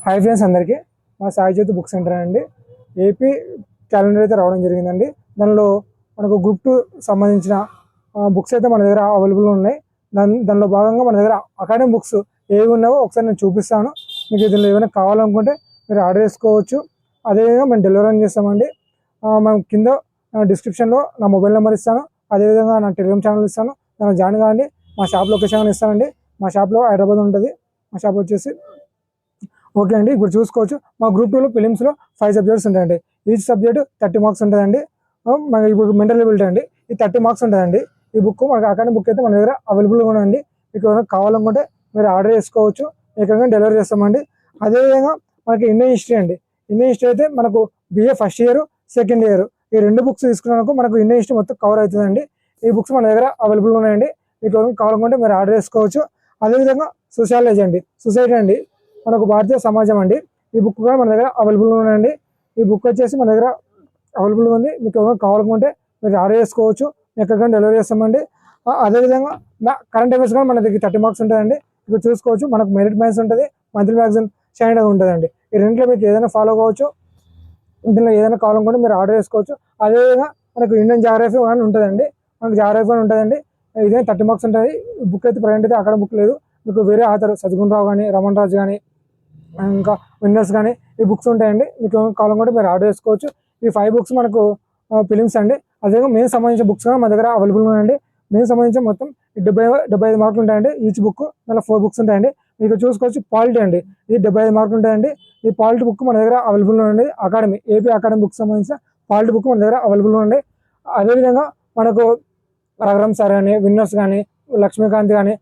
Hi friends అందరికీ మా సాయి జ్యోతి book centre అండి. ఏపీ క్యాలెండర్ అయితే రావడం జరిగిందండి. దానిలో మనకు గ్రూప్ 2 సంబంధించిన బుక్స్ అయితే మన దగ్గర అవైలబుల్ ఉన్నాయి. దానిలో భాగంగా మన దగ్గర అకాడమిక్ బుక్స్ ఏవి ఉన్నావో ఒకసారి నేను చూపిస్తాను. మీకు దీనిలో ఏమైనా కావాలనుకుంటే మీరు ఆర్డర్ చేసుకోవచ్చు. అదేవిధంగా మేము డెలివరీ చేస్తామండి. మేము కింద డిస్క్రిప్షన్లో నా మొబైల్ నెంబర్ ఇస్తాను, అదేవిధంగా నా టెలిగ్రామ్ ఛానల్ ఇస్తాను. దాన్ని జాయిన్ కావండి. మా షాప్ లొకేషన్ ఇస్తానండి. మా షాప్లో హైదరాబాద్ ఉంటుంది. మా షాప్ వచ్చేసి ఓకే అండి. ఇప్పుడు చూసుకోవచ్చు మా గ్రూప్ 2లో ఫిలిమ్స్లో 5 సబ్జెక్ట్స్ ఉంటాయండి. ఈచ్ సబ్జెక్ట్ 30 మార్క్స్ ఉంటుందండి. మనకి ఇప్పుడు మెంటల్ ఎబిలిటీ అండి, ఈ 30 మార్క్స్ ఉంటుందండి. ఈ బుక్ మనకి అకాడమిక్ బుక్ అయితే మన దగ్గర అవైలబుల్గా ఉందండి. మీకు ఏమైనా కావాలనుకుంటే మీరు ఆర్డర్ చేసుకోవచ్చు, మీకు డెలివరీ చేస్తామండి. అదేవిధంగా మనకి ఇండియన్ హిస్టరీ అండి. ఇండియన్ హిస్టరీ అయితే మనకు BA first year, second year ఈ 2 బుక్స్ తీసుకున్నాక మనకు ఇండియన్ హిస్టరీ మొత్తం కవర్ అవుతుందండి. ఈ బుక్స్ మన దగ్గర అవైలబుల్ ఉన్నాయండి. మీకు కావాలనుకుంటే మీరు ఆర్డర్ చేసుకోవచ్చు. అదేవిధంగా సోషాలజీ అండి, సొసైటీ అండి, మనకు భారతీయ సమాజం అండి. ఈ బుక్ కూడా మన దగ్గర అవైలబుల్గా ఉందండి. ఈ బుక్ వచ్చేసి మన దగ్గర అవైలబుల్గా ఉంది. మీకు ఏమైనా కావాలనుకుంటే మీరు ఆర్డర్ చేసుకోవచ్చు, ఎక్కడికైనా డెలివరీ చేస్తామండి. అదేవిధంగా కరెంట్ అఫైర్స్ కూడా మన దగ్గర 30 మార్క్స్ ఉంటుందండి. ఇప్పుడు చూసుకోవచ్చు మనకు మెరిట్ మ్యాథ్స్ ఉంటుంది, మంత్లీ మ్యాగజైన్ షైన్ ఉంటుందండి. ఈ రెంట్లో మీకు ఏదైనా ఫాలో కావచ్చు. దీనిలో ఏదైనా కావాలనుకుంటే మీరు ఆర్డర్ చేసుకోవచ్చు. అదేవిధంగా మనకు ఇండియన్ జాగ్రఫీ అని ఉంటుందండి. మనకు జాగ్రఫీ అని ఉంటుందండి. ఇదే 30 మార్క్స్ ఉంటుంది. బుక్ అయితే ప్రజెంట్ అయితే అక్కడ బుక్ లేదు. మీకు వేరే ఆథర్ సద్గుణ రావు కానీ, రమణ్ రాజు కానీ, ఇంకా విన్నర్స్ కానీ ఈ బుక్స్ ఉంటాయండి. మీకు కావాలనుకుంటే మీరు ఆర్డర్ చేసుకోవచ్చు. ఈ 5 బుక్స్ మనకు ఫిలిమ్స్ అండి. అదేవిధంగా మెయిన్ సంబంధించిన బుక్స్ కూడా మన దగ్గర అవైలబుల్ ఉన్నాయండి. మెయిన్ సంబంధించిన మొత్తం 75 మార్కులు ఉంటాయండి. ఈచ్ బుక్ దానిలో 4 బుక్స్ ఉంటాయండి. మీకు చూసుకోవచ్చు పాలిటీ అండి, ఇది 75 మార్కులు ఉంటాయండి. ఈ పాలిటీ బుక్ మన దగ్గర అవైలబుల్ ఉందండి. ఏపీ అకాడమిక్ బుక్ సంబంధించిన పాలిటీ బుక్ మన దగ్గర అవైలబుల్ ఉందండి. అదేవిధంగా మనకు రఘురామ్ సార్ కానీ, విన్నర్స్ కానీ, లక్ష్మీకాంత్ కానీ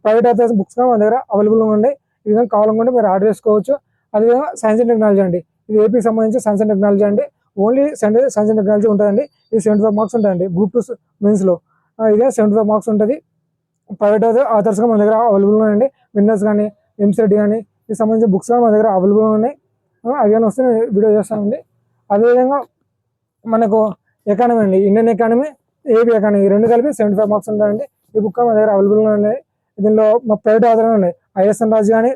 ప్రైవేట్ ఆథర్స్ బుక్స్ కూడా మన దగ్గర అవైలబుల్ ఉన్నాయి. ఈ విధంగా కావాలనుకుంటే మీరు ఆర్డర్ చేసుకోవచ్చు. అదేవిధంగా సైన్స్ అండ్ టెక్నాలజీ అండి, ఇది ఏపీకి సంబంధించి సైన్స్ అండ్ టెక్నాలజీ అండి. ఓన్లీ సైన్స్ అండ్ టెక్నాలజీ ఉంటుందండి. ఇది 75 మార్క్స్ ఉంటాయండి. గ్రూప్ 2 మెయిన్స్లో ఇదే 75 మార్క్స్ ఉంటుంది. ప్రైవేట్ ఆథర్స్గా మన దగ్గర అవైలబుల్ ఉన్నాయండి. విన్నర్స్ కానీ, ఎంసెట్ కానీ ఈ సంబంధించిన బుక్స్ కూడా మన దగ్గర అవైలబుల్ ఉన్నాయి. అవి కానీ వస్తే నేను వీడియో చేస్తానండి. అదేవిధంగా మనకు ఎకానమీ అండి, ఇండియన్ ఎకానమీ, ఏపీ ఎకానమీ ఈ 2 కలిపి 75 మార్క్స్ ఉంటాయండి. ఈ బుక్ మన దగ్గర అవైలబుల్గా ఉన్నాయి. దీనిలో మా ప్రైవేట్ ఆథర్ ఉన్నాయి, ఐఎస్ఎన్ రాజు కానీ,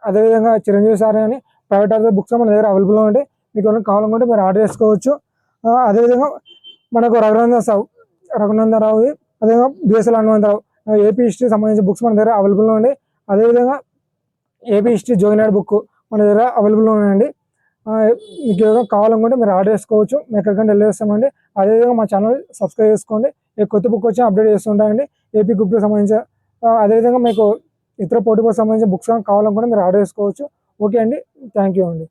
అదేవిధంగా చిరంజీవి సార్ కానీ ప్రైవేట్ ఆథర్ బుక్స్ మన దగ్గర అవైలబుల్గా ఉంటాయి. మీకు కావాలనుకుంటే మీరు ఆర్డర్ చేసుకోవచ్చు. అదేవిధంగా మనకు రఘునందన్ రావు, అదేవిధంగా బిఎస్ఎల్ హనుమంతరావు ఏపీ హిస్టరీ సంబంధించిన బుక్స్ మన దగ్గర అవైలబుల్గా ఉన్నాయి. అదేవిధంగా ఏపీ హిస్టరీ జోగినాడు బుక్ మన దగ్గర అవైలబుల్గా ఉన్నాయండి. మీకు ఏదైనా కావాలనుకుంటే మీరు ఆర్డర్ చేసుకోవచ్చు, మేము ఎక్కడికైనా డెలివరీ చేస్తామండి. అదేవిధంగా మా ఛానల్ సబ్స్క్రైబ్ చేసుకోండి. కొత్త బుక్ వచ్చి అప్డేట్ చేస్తుంటాయండి ఏపీ గ్రూప్ 2 సంబంధించిన. అదేవిధంగా మీకు ఇతర పోటీ సంబంధించిన బుక్స్ కావాలనుకుంటే మీరు ఆర్డర్ చేసుకోవచ్చు. ఓకే అండి, థ్యాంక్ యూ అండి.